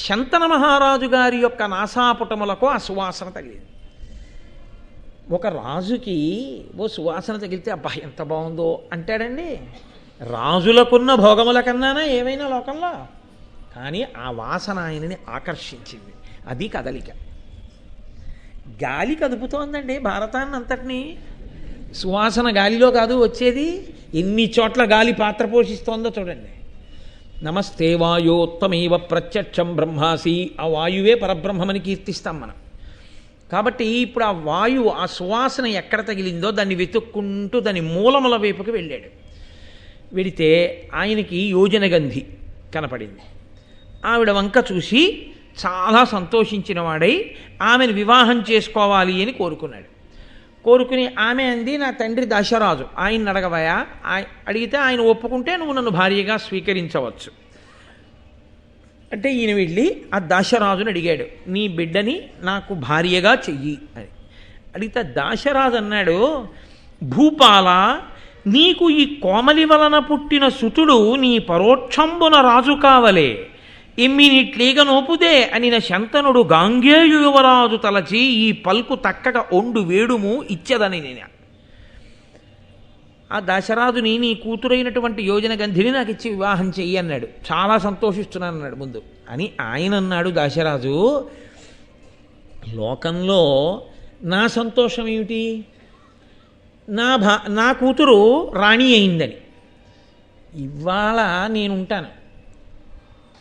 శంతన మహారాజు గారి యొక్క నాసాపుటములకు ఆ సువాసన తగిలింది. ఒక రాజుకి ఓ సువాసన తగిలితే అబ్బా ఎంత బాగుందో అంటాడండి. రాజులకున్న భోగముల కన్నానా ఏమైనా లోకంలో, కానీ ఆ వాసన ఆయనని ఆకర్షించింది. అది కదలిక. గాలి కదుపుతోందండి భారతాన్ని అంతటినీ. సువాసన గాలిలో కాదు వచ్చేది, ఎన్ని చోట్ల గాలి పాత్ర పోషిస్తోందో చూడండి. నమస్తే వాయోత్తమేవ ప్రత్యక్షం బ్రహ్మాసి, ఆ వాయువే పరబ్రహ్మమని కీర్తిస్తాం మనం. కాబట్టి ఇప్పుడు ఆ వాయువు, ఆ సువాసన ఎక్కడ తగిలిందో దాన్ని వెతుక్కుంటూ దాని మూలముల వైపుకి వెళ్ళాడు. వెడితే ఆయనకి యోజనగంధి కనపడింది. ఆవిడ వంక చూసి చాలా సంతోషించిన వాడై ఆమెను వివాహం చేసుకోవాలి అని కోరుకున్నాడు. కోరుకుని ఆమె అంది, నా తండ్రి దశరాజు, ఆయన అడగవయా, అడిగితే ఆయన ఒప్పుకుంటే నువ్వు నన్ను భార్యగా స్వీకరించవచ్చు అంటే ఈయన వెళ్ళి ఆ దశరాజుని అడిగాడు, నీ బిడ్డని నాకు భార్యగా చెయ్యి అని అడిగితే దాశరాజు అన్నాడు, భూపాల, నీకు ఈ కోమలి వలన పుట్టిన సుతుడు నీ పరోక్షంబున రాజు కావలే, ఎమ్మినిట్లీగ నోపుదే అనిన శంతనుడు గాంగేయు యువరాజు తలచి ఈ పల్కు తక్కగా ఒండు వేడుము ఇచ్చదని నేను. ఆ దశరాజుని నీ కూతురైనటువంటి యోజనగంధిని నాకు ఇచ్చి వివాహం చెయ్యి అన్నాడు. చాలా సంతోషిస్తున్నాను అన్నాడు ముందు. అని ఆయన అన్నాడు దాశరాజు, లోకంలో నా సంతోషం ఏమిటి, నా కూతురు రాణి అయిందని. ఇవాళ నేనుంటాను,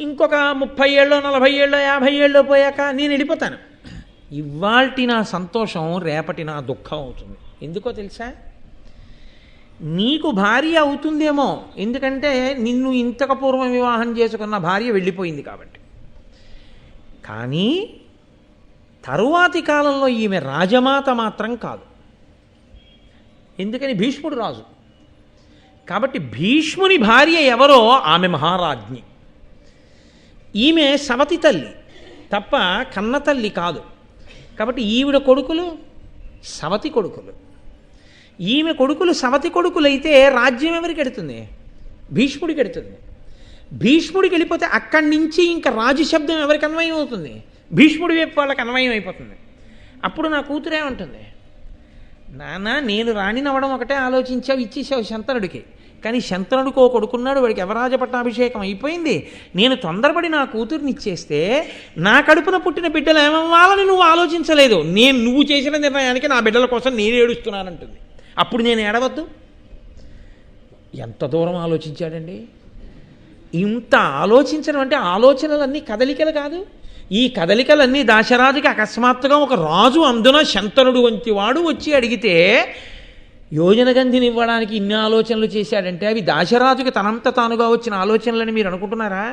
ఇంకొక 30 ఏళ్ళో 40 ఏళ్ళో 50 ఏళ్ళో పోయాక నేను వెళ్ళిపోతాను. ఇవాల్టి నా సంతోషం రేపటి నా దుఃఖం అవుతుంది. ఎందుకో తెలుసా, నీకు భార్య అవుతుందేమో, ఎందుకంటే నిన్ను ఇంతకు పూర్వం వివాహం చేసుకున్న భార్య వెళ్ళిపోయింది కాబట్టి. కానీ తరువాతి కాలంలో ఈమె రాజమాత మాత్రం కాదు. ఎందుకని, భీష్ముడు రాజు కాబట్టి భీష్ముని భార్య ఎవరో ఆమె మహారాజ్ఞి. ఈమె సవతి తల్లి తప్ప కన్న తల్లి కాదు. కాబట్టి ఈవిడ కొడుకులు సవతి కొడుకులు. ఈమె కొడుకులు సవతి కొడుకులైతే రాజ్యం ఎవరికి ఎడుతుంది, భీష్ముడికి ఎడుతుంది. భీష్ముడికి వెళ్ళిపోతే అక్కడి నుంచి ఇంకా రాజు శబ్దం ఎవరికి అన్వయం అవుతుంది, భీష్ముడి వైపు వాళ్ళకి అన్వయం అయిపోతుంది. అప్పుడు నా కూతురే ఉంటుంది, నాన్న నేను రాణినవ్వడం ఒకటే ఆలోచించావు, ఇచ్చేసావు శంతనుడికి. కానీ శంతనుడికి ఓ కొడుకున్నాడు, వాడికి యవరాజ పట్టాభిషేకం అయిపోయింది. నేను తొందరపడి నా కూతుర్ని ఇచ్చేస్తే నా కడుపున పుట్టిన బిడ్డలు ఏమవ్వాలని నువ్వు ఆలోచించలేదు. నువ్వు చేసిన నిర్ణయానికి నా బిడ్డల కోసం నేను ఏడుస్తున్నానంటుంది. అప్పుడు నేను ఏడవద్దు? ఎంత దూరం ఆలోచించాడండి. ఇంత ఆలోచించడం అంటే ఆలోచనలన్నీ కదలికలు కాదు. ఈ కదలికలన్నీ దాశరాజుకి అకస్మాత్తుగా ఒక రాజు, అందున శంతనుడు వంటి వాడు వచ్చి అడిగితే యోజనగంధిని ఇవ్వడానికి ఇన్ని ఆలోచనలు చేశాడంటే అవి దాశరాజుకి తనంత తానుగా వచ్చిన ఆలోచనలని మీరు అనుకుంటున్నారా?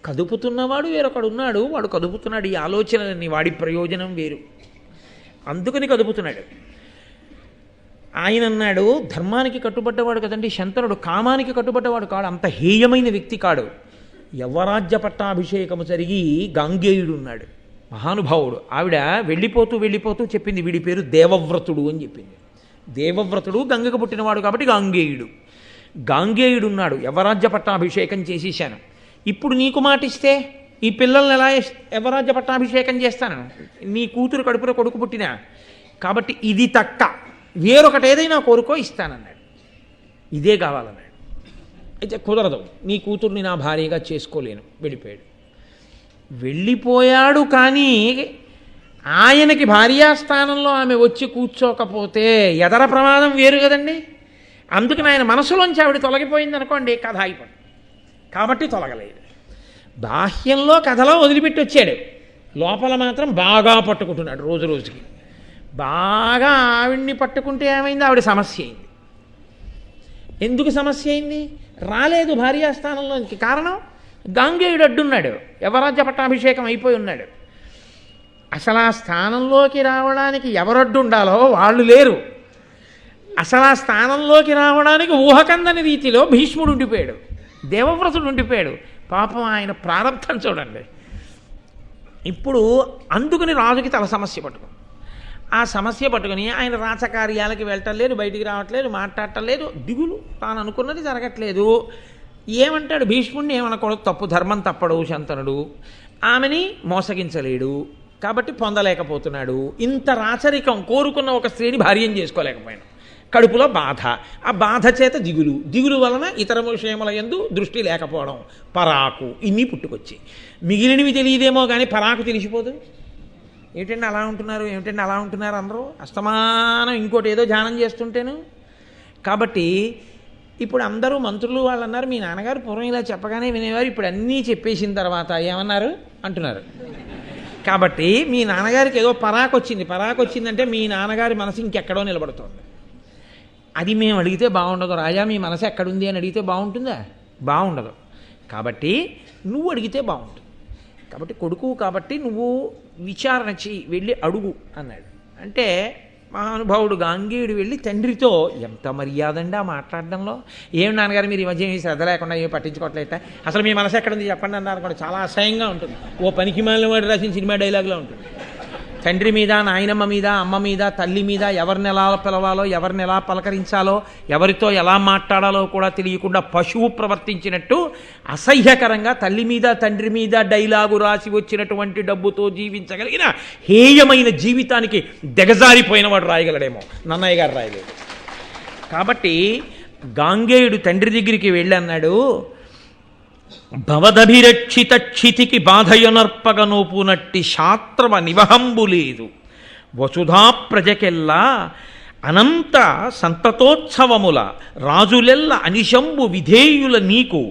కదుపుతున్నవాడు వేరొకడు ఉన్నాడు, వాడు కదుపుతున్నాడు ఈ ఆలోచనలన్నీ, వాడి ప్రయోజనం వేరు, అందుకని కదుపుతున్నాడు. ఆయన అన్నాడు, ధర్మానికి కట్టుబడ్డవాడు కదండి శంతనుడు, కామానికి కట్టుబడ్డవాడు కాడు, అంత హేయమైన వ్యక్తి కాడు. యవ్వరాజ్య పట్టాభిషేకము జరిగి గాంగేయుడు ఉన్నాడు, మహానుభావుడు. ఆవిడ వెళ్ళిపోతూ చెప్పింది, వీడి పేరు దేవవ్రతుడు అని చెప్పింది. దేవవ్రతుడు గంగకు పుట్టినవాడు కాబట్టి గాంగేయుడు ఉన్నాడు. యవరాజ్య పట్టాభిషేకం చేసేసాను, ఇప్పుడు నీకు మాటిస్తే ఈ పిల్లల్ని ఎలా యవరాజ్య పట్టాభిషేకం చేస్తాను, నీ కూతురు కడుపులో కొడుకు పుట్టినా, కాబట్టి ఇది తక్క, వేరొకటి ఏదైనా కోరుకో ఇస్తానన్నాడు. ఇదే కావాలన్నాడు. అయితే కుదరదు, నీ కూతుర్ని నా భార్యగా చేసుకోలేను, వెళ్ళిపోయాడు. కానీ ఆయనకి భార్యాస్థానంలో ఆమె వచ్చి కూర్చోకపోతే ఎదర ప్రమాదం వేరు కదండి. అందుకని ఆయన మనసులోంచి ఆవిడ తొలగిపోయింది అనుకోండి, కథ అయిపోయింది. కాబట్టి తొలగలేదు. బాహ్యంలో కథలో వదిలిపెట్టి వచ్చాడు, లోపల మాత్రం బాగా పట్టుకుంటున్నాడు. రోజు రోజుకి బాగా ఆవిడ్ని పట్టుకుంటే ఏమైంది, ఆవిడ సమస్య అయింది. ఎందుకు సమస్య అయింది, రాలేదు భార్యాస్థానంలోకి. కారణం, గాంగేయుడు అడ్డున్నాడు, యవరాజ్య పట్టాభిషేకం అయిపోయి ఉన్నాడు. అసలు ఆ స్థానంలోకి రావడానికి ఎవరడ్డు ఉండాలో వాళ్ళు లేరు. అసలు ఆ స్థానంలోకి రావడానికి ఊహకందని రీతిలో భీష్ముడు ఉండిపోయాడు, దేవవ్రతుడు ఉండిపోయాడు. పాపం ఆయన ప్రారంభం చూడండి. ఇప్పుడు అందుకని రాజుకి తల సమస్య పట్టుకుంది. ఆ సమస్య పట్టుకుని ఆయన రాచకార్యాలకి వెళ్ళటం లేదు, బయటికి రావట్లేదు, మాట్లాడటం లేదు, దిగులు, తాను అనుకున్నది జరగట్లేదు. ఏమంటాడు భీష్ముడిని ఏమనకూడదు, తప్పు ధర్మం తప్పడు శంతనుడు, ఆమెని మోసగించలేడు కాబట్టి పొందలేకపోతున్నాడు. ఇంత రాచరికం కోరుకున్న ఒక స్త్రీని భార్యం చేసుకోలేకపోయాను. కడుపులో బాధ, ఆ బాధ చేత దిగులు వలన ఇతర విషయముల యందు దృష్టి లేకపోవడం, పరాకు, ఇన్ని పుట్టుకొచ్చి మిగిలినవి తెలియదేమో కానీ పరాకు తెలిసిపోదు. ఏమిటండి అలా ఉంటున్నారు, ఏమిటండి అలా ఉంటున్నారు అందరూ అస్తమానం ఇంకోటి ఏదో ధ్యానం చేస్తుంటేను. కాబట్టి ఇప్పుడు అందరూ మంత్రులు వాళ్ళు అన్నారు, మీ నాన్నగారు పూర్వం ఇలా చెప్పగానే వినేవారు, ఇప్పుడు అన్నీ చెప్పేసిన తర్వాత ఏమన్నారు అంటున్నారు. కాబట్టి మీ నాన్నగారికి ఏదో పరాకు వచ్చిందంటే మీ నాన్నగారి మనసు ఇంకెక్కడో నిలబడుతోంది. అది మేము అడిగితే బాగుండదు. రాజా మీ మనసు ఎక్కడుంది అని అడిగితే బాగుంటుందా? బాగుండదు. కాబట్టి నువ్వు అడిగితే బాగుంటుంది. కాబట్టి కొడుకు కాబట్టి నువ్వు విచారణ చెయ్యి, వెళ్ళి అడుగు అన్నాడు. అంటే మహానుభావుడు గాంగేయుడు వెళ్ళి తండ్రితో, ఎంత మర్యాద అండి ఆ మాట్లాడడంలో, ఏమి నాన్నగారు మీరు ఈ మధ్య ఏమి శ్రద్ధ లేకుండా ఏమి పట్టించుకోవట్లేట, అసలు మీ మనసు ఎక్కడుంది చెప్పండి అన్నారు కూడా, చాలా అసహ్యంగా ఉంటుంది. ఓ పనికి మాలిన వాడు రాసిన సినిమా డైలాగ్లో ఉంటుంది. తండ్రి మీద, నాయనమ్మ మీద, అమ్మ మీద, తల్లి మీద ఎవరిని ఎలా పిలవాలో, ఎవరిని ఎలా పలకరించాలో, ఎవరితో ఎలా మాట్లాడాలో కూడా తెలియకుండా పశువు ప్రవర్తించినట్టు అసహ్యకరంగా తల్లి మీద, తండ్రి మీద డైలాగు రాసి వచ్చినటువంటి డబ్బుతో జీవించగలిగిన హేయమైన జీవితానికి దిగజారిపోయిన వాడు రాయగలడేమో, నన్నయ్య గారు రాయలేదు. కాబట్టి గాంగేయుడు తండ్రి దగ్గరికి వెళ్ళి అన్నాడు, భవదభిరక్షిత క్షితికి బాధయొనర్పగనోపునట్టి శాస్త్రవ నివహంబు లేదు, వసుధా ప్రజకెల్లా అనంత సంతతోత్సవముల రాజులెల్ల అనిశంబు విధేయుల నీకు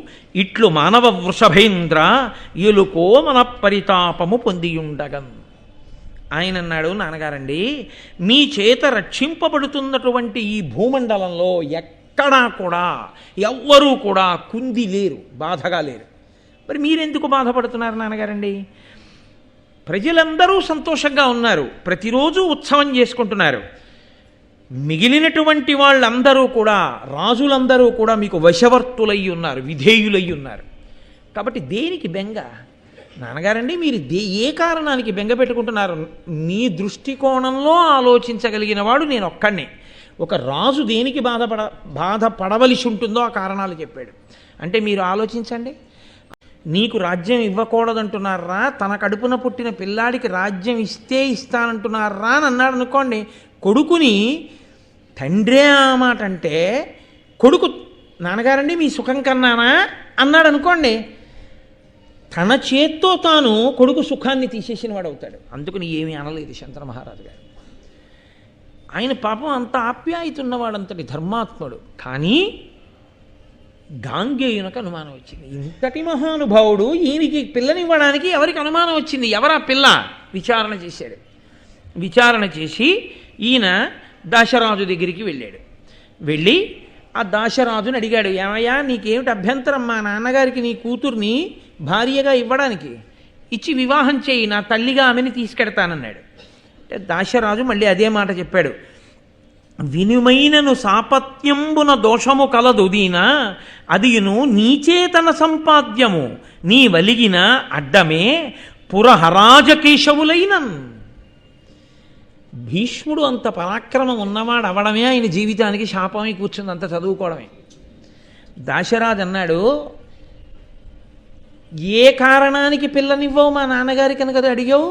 ఇట్లు మానవ వృషభేంద్ర ఎలుకో మన పరితాపము పొందియుండగన్. ఆయన అన్నాడు, నాన్నగారండి మీ చేత రక్షింపబడుతున్నటువంటి ఈ భూమండలంలో ఎక్కడా కూడా ఎవ్వరూ కూడా కుంది లేరు, బాధగా లేరు. మరి మీరెందుకు బాధపడుతున్నారు నాన్నగారండి? ప్రజలందరూ సంతోషంగా ఉన్నారు, ప్రతిరోజు ఉత్సవం చేసుకుంటున్నారు. మిగిలినటువంటి వాళ్ళందరూ కూడా, రాజులందరూ కూడా మీకు వశవర్తులై ఉన్నారు, విధేయులై ఉన్నారు. కాబట్టి దేనికి బెంగ నాన్నగారండి? మీరు ఏ కారణానికి బెంగ పెట్టుకుంటున్నారు? మీ దృష్టికోణంలో ఆలోచించగలిగిన వాడు నేను ఒక్కడినే. ఒక రాజు దేనికి బాధపడవలసి ఉంటుందో ఆ కారణాలు చెప్పాడు. అంటే మీరు ఆలోచించండి, నీకు రాజ్యం ఇవ్వకూడదంటున్నారా, తన కడుపున పుట్టిన పిల్లాడికి రాజ్యం ఇస్తే ఇస్తానంటున్నారా అని అన్నాడు అనుకోండి. కొడుకుని తండ్రే ఆ మాట అంటే, కొడుకు నాన్నగారండి మీ సుఖం కన్నానా అన్నాడు అనుకోండి, తన చేత్తో తాను కొడుకు సుఖాన్ని తీసేసిన వాడు అవుతాడు. అందుకని ఏమీ అనలేదు శంతన మహారాజు గారు. ఆయన పాపం అంత ఆప్యాయతున్నవాడంతటి ధర్మాత్ముడు. కానీ గాంగేయునకు అనుమానం వచ్చింది. ఇంతటి మహానుభావుడు ఈయనకి పిల్లనివ్వడానికి ఎవరికి అనుమానం వచ్చింది? ఎవరా పిల్ల? విచారణ చేశాడు. విచారణ చేసి ఈయన దాశరాజు దగ్గరికి వెళ్ళాడు. వెళ్ళి ఆ దాశరాజుని అడిగాడు, ఏమయ్యా నీకేమిటి అభ్యంతరం మా నాన్నగారికి నీ కూతుర్ని భార్యగా ఇవ్వడానికి? ఇచ్చి వివాహం చేయి, నా తల్లిగా ఆమెని తీసుకెడతానన్నాడు. అంటే దాశరాజు మళ్ళీ అదే మాట చెప్పాడు, వినుమైనను సాపత్యంబున దోషము కలదు దీనా, అదియును నీచేతన సంపాద్యము నీ వలిగిన అడ్డమే పురహరాజకేశవులైనన్. భీష్ముడు అంత పరాక్రమం ఉన్నవాడు అవడమే ఆయన జీవితానికి శాపమై కూర్చుంది, అంత చదువుకోవడమే. దాశరాజు అన్నాడు, ఏ కారణానికి పిల్లనివ్వవు మా నాన్నగారికి కనుక అడిగావు?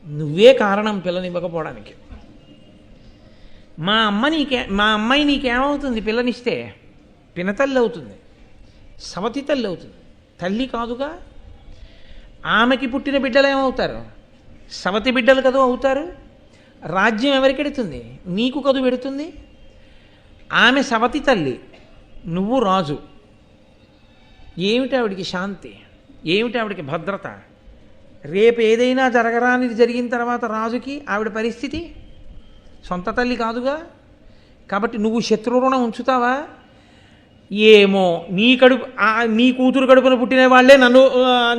నువ్వే కారణం పిల్లనివ్వకపోవడానికి. మా అమ్మాయి నీకేమవుతుంది పిల్లనిస్తే? పినతల్లి అవుతుంది, సవతి తల్లి అవుతుంది, తల్లి కాదుగా. ఆమెకి పుట్టిన బిడ్డలు ఏమవుతారు? సవతి బిడ్డలు కదూ అవుతారు. రాజ్యం ఎవరికి పెడుతుంది? నీకు కదు పెడుతుంది. ఆమె సవతి తల్లి, నువ్వు రాజు. ఏమిటి ఆవిడికి శాంతి? ఏమిటి ఆవిడికి భద్రత? రేపు ఏదైనా జరగరానిది జరిగిన తర్వాత రాజుకి ఆవిడ పరిస్థితి? సొంత తల్లి కాదుగా. కాబట్టి నువ్వు శత్రురుణం ఉంచుతావా? ఏమో నీ కూతురు కడుపున పుట్టిన వాళ్ళే నన్ను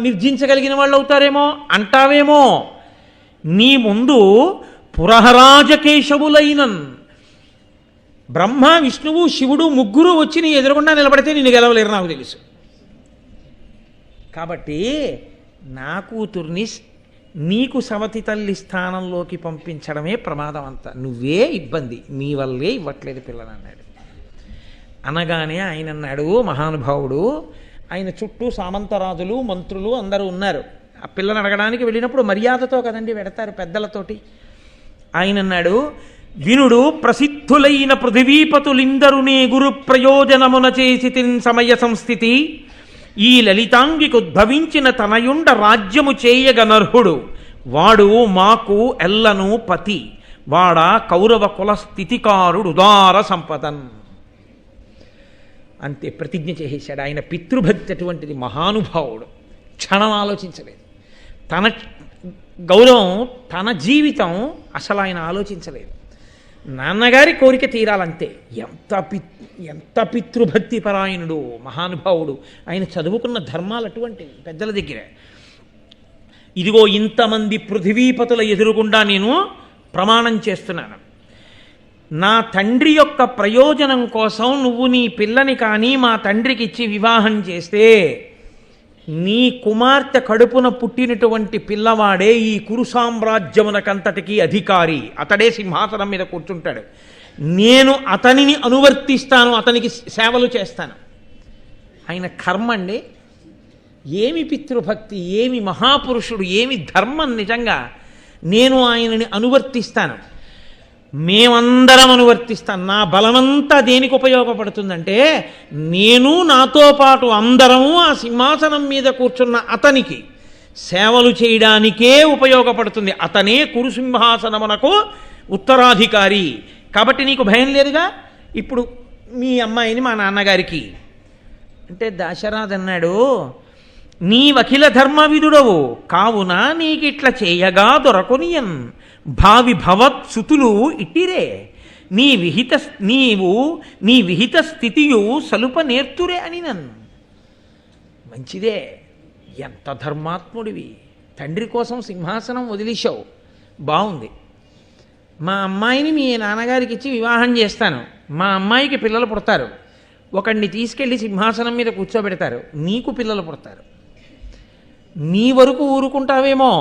నిర్జించగలిగిన వాళ్ళు అవుతారేమో అంటావేమో. నీ ముందు పురహరాజకేశవులైనన్ బ్రహ్మ, విష్ణువు, శివుడు ముగ్గురు వచ్చి నీ ఎదురుగుండా నిలబడితే నిన్ను గెలవలేరు నాకు తెలుసు. కాబట్టి నా కూతుర్ని నీకు సవతి తల్లి స్థానంలోకి పంపించడమే ప్రమాదం అంతా. నువ్వే ఇబ్బంది, నీ వల్లే ఇవ్వట్లేదు పిల్లలు అన్నాడు. అనగానే ఆయన అన్నాడు, మహానుభావుడు, ఆయన చుట్టూ సామంతరాజులు మంత్రులు అందరూ ఉన్నారు. ఆ పిల్లని అడగడానికి వెళ్ళినప్పుడు మర్యాదతో కదండి వెడతారు పెద్దలతోటి. ఆయన అన్నాడు, వినుడు ప్రసిద్ధులైన పృథివీపతులిందరునే గురు ప్రయోజనమున చేసి తిన్ సమయ సంస్థితి ఈ లలితాంగికి ఉద్భవించిన తనయుండ రాజ్యము చేయగనర్హుడు వాడు మాకు ఎల్లను పతి వాడ కౌరవ కుల స్థితికారుడు ఉదార సంపదన్. అంతే, ప్రతిజ్ఞ చేసేశాడు. ఆయన పితృభక్తి అటువంటిది, మహానుభావుడు. క్షణం ఆలోచించలేదు. తన గౌరవం, తన జీవితం అసలు ఆయన ఆలోచించలేదు. నాన్నగారి కోరిక తీరాలంతే. ఎంత పితృభక్తి పరాయణుడు, మహానుభావుడు. ఆయన చదువుకున్న ధర్మాలు అటువంటివి పెద్దల దగ్గర. ఇదిగో ఇంతమంది పృథివీపతుల ఎదురుగుండా నేను ప్రమాణం చేస్తున్నాను, నా తండ్రి యొక్క ప్రయోజనం కోసం నువ్వు నీ పిల్లని కానీ మా తండ్రికి ఇచ్చి వివాహం చేస్తే నీ కుమార్తె కడుపున పుట్టినటువంటి పిల్లవాడే ఈ కురు సామ్రాజ్యమునకంతటికీ అధికారి, అతడే సింహాసనం మీద కూర్చుంటాడు. నేను అతనిని అనువర్తిస్తాను, అతనికి సేవలు చేస్తాను. ఆయన కర్మ అండి. ఏమి పితృభక్తి, ఏమి మహాపురుషుడు, ఏమి ధర్మం. నిజంగా నేను ఆయనని అనువర్తిస్తాను, మేమందరం అనువర్తిస్తాను. నా బలమంతా దేనికి ఉపయోగపడుతుందంటే నేను నాతో పాటు అందరము ఆ సింహాసనం మీద కూర్చున్న అతనికి సేవలు చేయడానికే ఉపయోగపడుతుంది. అతనే కురు సింహాసనమునకు ఉత్తరాధికారి. కాబట్టి నీకు భయం లేదుగా. ఇప్పుడు మీ అమ్మాయిని మా నాన్నగారికి అంటే దశరథుడు అన్నాడు, నీ వకిల ధర్మవిదుడవు కావున నీకిట్ల చేయగా దొరకునియన్ భావి భవత్సుతులు ఇట్టిరే నీవు నీ విహిత స్థితియు సలుప నేర్తురే అని నన్ను. మంచిదే, ఎంత ధర్మాత్ముడివి. తండ్రి కోసం సింహాసనం వదిలేశావు, బాగుంది. మా అమ్మాయిని మీ నాన్నగారికి ఇచ్చి వివాహం చేస్తాను, మా అమ్మాయికి పిల్లలు పుడతారు, ఒకడిని తీసుకెళ్ళి సింహాసనం మీద కూర్చోబెడతారు, నీకు పిల్లలు పుడతారు. నీ వరకు ఊరుకుంటావేమో,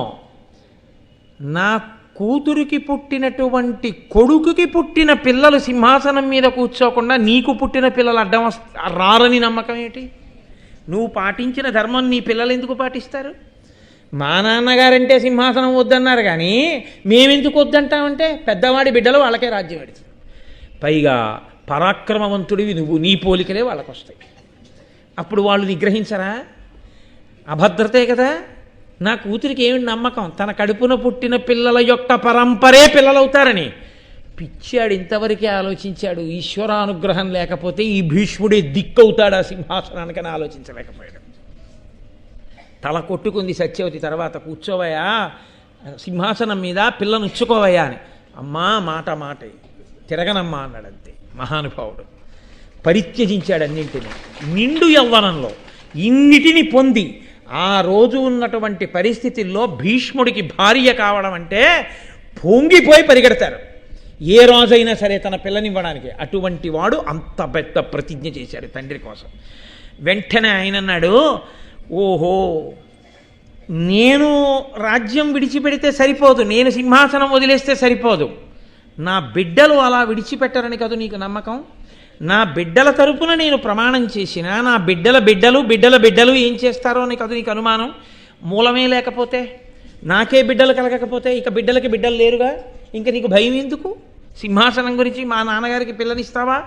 నా కూతురికి పుట్టినటువంటి కొడుకుకి పుట్టిన పిల్లలు సింహాసనం మీద కూర్చోకుండా నీకు పుట్టిన పిల్లలు అడ్డం రారని నమ్మకం ఏంటి? నువ్వు పాటించిన ధర్మం నీ పిల్లలు ఎందుకు పాటిస్తారు? మా నాన్నగారంటే సింహాసనం వద్దన్నారు కానీ మేమెందుకు వద్దంటామంటే పెద్దవాడి బిడ్డలు వాళ్ళకే రాజ్యం పెడుతుంది. పైగా పరాక్రమవంతుడివి నువ్వు, నీ పోలికలే వాళ్ళకు వస్తాయి. అప్పుడు వాళ్ళు నిగ్రహించరా? అభద్రతే కదా. నా కూతురికి ఏమి నమ్మకం, తన కడుపున పుట్టిన పిల్లల యొక్క పరంపరే పిల్లలవుతారని. పిచ్చాడు, ఇంతవరకే ఆలోచించాడు. ఈశ్వరానుగ్రహం లేకపోతే ఈ భీష్ముడే దిక్కవుతాడు ఆ సింహాసనానికని ఆలోచించలేకపోయాడు. తల కొట్టుకుంది సత్యవతి. తర్వాత కూర్చోవయ్యా సింహాసనం మీద, పిల్లను ఉంచుకోవయ్యా అని. అమ్మా మాట తిరగనమ్మా అన్నాడు. అంతే, మహానుభావుడు. పరిత్యజించాడు అన్నింటినీ. నిండు యవ్వనంలో ఇన్నిటిని పొంది ఆ రోజు ఉన్నటువంటి పరిస్థితుల్లో భీష్ముడికి భార్య కావడం అంటే పొంగిపోయి పరిగెడతారు ఏ రోజైనా సరే తన పిల్లనివ్వడానికి. అటువంటి వాడు అంత పెద్ద ప్రతిజ్ఞ చేశాడు తండ్రి కోసం. వెంటనే ఆయన అన్నాడు, ఓహో, నేను రాజ్యం విడిచిపెడితే సరిపోదు, నేను సింహాసనం వదిలేస్తే సరిపోదు, నా బిడ్డలు అలా విడిచిపెట్టరని కదా నీకు నమ్మకం? నా బిడ్డల తరపున నేను ప్రమాణం చేసిన నా బిడ్డల బిడ్డలు ఏం చేస్తారో అని కదా నీకు అనుమానం? మూలమే లేకపోతే, నాకే బిడ్డలు కలగకపోతే ఇక బిడ్డలకి బిడ్డలు లేరుగా, ఇంకా నీకు భయం ఎందుకు? సింహాసనం గురించి మా నాన్నగారికి పిల్లనిస్తావా?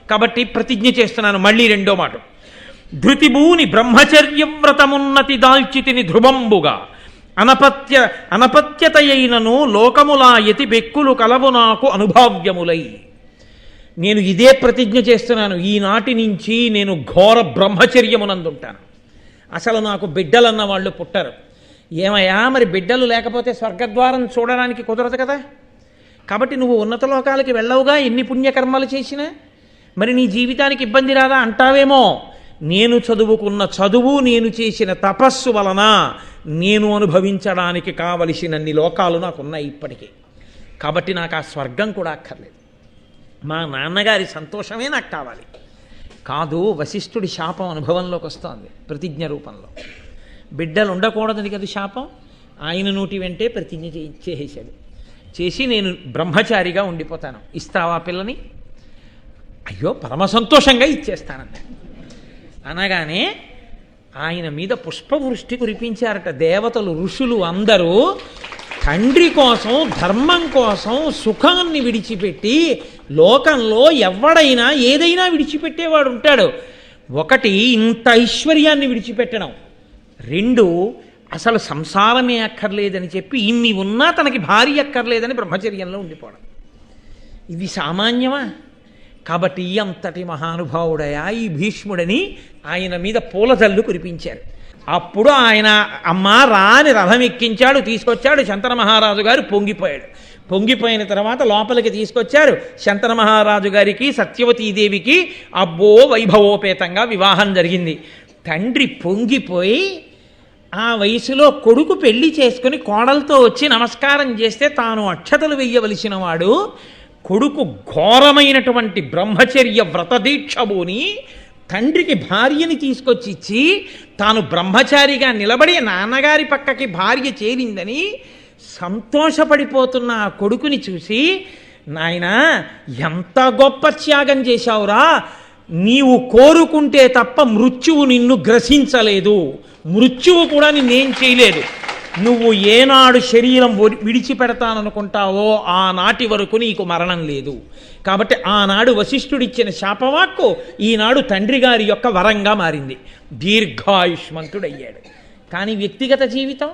కాబట్టి ప్రతిజ్ఞ చేస్తున్నాను. మళ్ళీ రెండో మాట, ధృతిభూని బ్రహ్మచర్యవ్రతమున్నతి దాల్చితిని ధ్రువంబుగా అనపత్యతయైనను లోకములా యతి బెక్కులు కలవు నాకు అనుభావ్యములై. నేను ఇదే ప్రతిజ్ఞ చేస్తున్నాను, ఈనాటి నుంచి నేను ఘోర బ్రహ్మచర్యమునందుంటాను. అసలు నాకు బిడ్డలన్న వాళ్ళు పుట్టరు. ఏమయ్యా, మరి బిడ్డలు లేకపోతే స్వర్గద్వారం చూడడానికి కుదరదు కదా. కాబట్టి నువ్వు ఉన్నత లోకాలకి వెళ్ళవుగా ఎన్ని పుణ్యకర్మలు చేసినా. మరి నీ జీవితానికి ఇబ్బంది రాదా అంటావేమో. నేను చదువుకున్న చదువు, నేను చేసిన తపస్సు వలన నేను అనుభవించడానికి కావలసినన్ని లోకాలు నాకున్నాయి ఇప్పటికీ. కాబట్టి నాకు ఆ స్వర్గం కూడా అక్కర్లేదు. మా నాన్నగారి సంతోషమే నాకు కావాలి. కాదు, వశిష్ఠుడి శాపం అనుభవంలోకి వస్తోంది ప్రతిజ్ఞ రూపంలో. బిడ్డలు ఉండకూడదని కదా శాపం. ఆయన నోటి వెంటే ప్రతిజ్ఞ చేసేశాడు. చేసి నేను బ్రహ్మచారిగా ఉండిపోతాను, ఇస్తావా పిల్లని? అయ్యో, పరమ సంతోషంగా ఇచ్చేస్తానన్న. అనగానే ఆయన మీద పుష్పవృష్టి కురిపించారట దేవతలు, ఋషులు అందరూ. తండ్రి కోసం, ధర్మం కోసం సుఖాన్ని విడిచిపెట్టి, లోకంలో ఎవడైనా ఏదైనా విడిచిపెట్టేవాడు ఉంటాడు. ఒకటి, ఇంత ఐశ్వర్యాన్ని విడిచిపెట్టడం. రెండు, అసలు సంసారమే అక్కర్లేదని చెప్పి ఇన్ని ఉన్నా తనకి భార్య అక్కర్లేదని బ్రహ్మచర్యంలో ఉండిపోవడం. ఇది సామాన్యమా? కాబట్టి అంతటి మహానుభావుడయా ఈ భీష్ముడని ఆయన మీద పూలజల్లు కురిపించారు. అప్పుడు ఆయన అమ్మా రాని రథం ఎక్కించాడు, తీసుకొచ్చాడు. శంతన మహారాజు గారు పొంగిపోయాడు. పొంగిపోయిన తర్వాత లోపలికి తీసుకొచ్చారు. శంతన మహారాజు గారికి సత్యవతీదేవికి అబ్బో వైభవోపేతంగా వివాహం జరిగింది. తండ్రి పొంగిపోయి ఆ వయసులో కొడుకు పెళ్లి చేసుకుని కోడలతో వచ్చి నమస్కారం చేస్తే తాను అక్షతలు వెయ్యవలసిన వాడు, కొడుకు ఘోరమైనటువంటి బ్రహ్మచర్య వ్రతదీక్షబోని తండ్రికి భార్యని తీసుకొచ్చి ఇచ్చి తాను బ్రహ్మచారిగా నిలబడి నాన్నగారి పక్కకి భార్య చేరిందని సంతోషపడిపోతున్న ఆ కొడుకుని చూసి, నాయనా ఎంత గొప్ప త్యాగం చేశావురా, నీవు కోరుకుంటే తప్ప మృత్యువు నిన్ను గ్రసించలేదు, మృత్యువు కూడా నిన్నేం చేయలేదు. నువ్వు ఏనాడు శరీరం విడిచిపెడతాననుకుంటావో ఆనాటి వరకు నీకు మరణం లేదు. కాబట్టి ఆనాడు వశిష్ఠుడిచ్చిన శాపవాక్కు ఈనాడు తండ్రి గారి యొక్క వరంగా మారింది. దీర్ఘాయుష్మంతుడయ్యాడు. కానీ వ్యక్తిగత జీవితం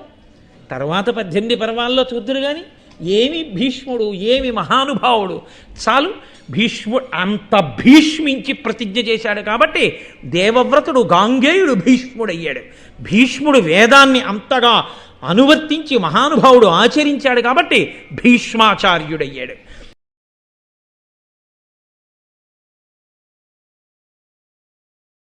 తర్వాత 18 పర్వాల్లో చూద్దురు. కానీ ఏమి భీష్ముడు, ఏమి మహానుభావుడు. చాలు, భీష్ముడు అంత భీష్మించి ప్రతిజ్ఞ చేశాడు కాబట్టి దేవవ్రతుడు గాంగేయుడు భీష్ముడయ్యాడు. భీష్ముడు వేదాన్ని అంతగా అనువర్తించి మహానుభావుడు ఆచరించాడు కాబట్టి భీష్మాచార్యుడయ్యాడు.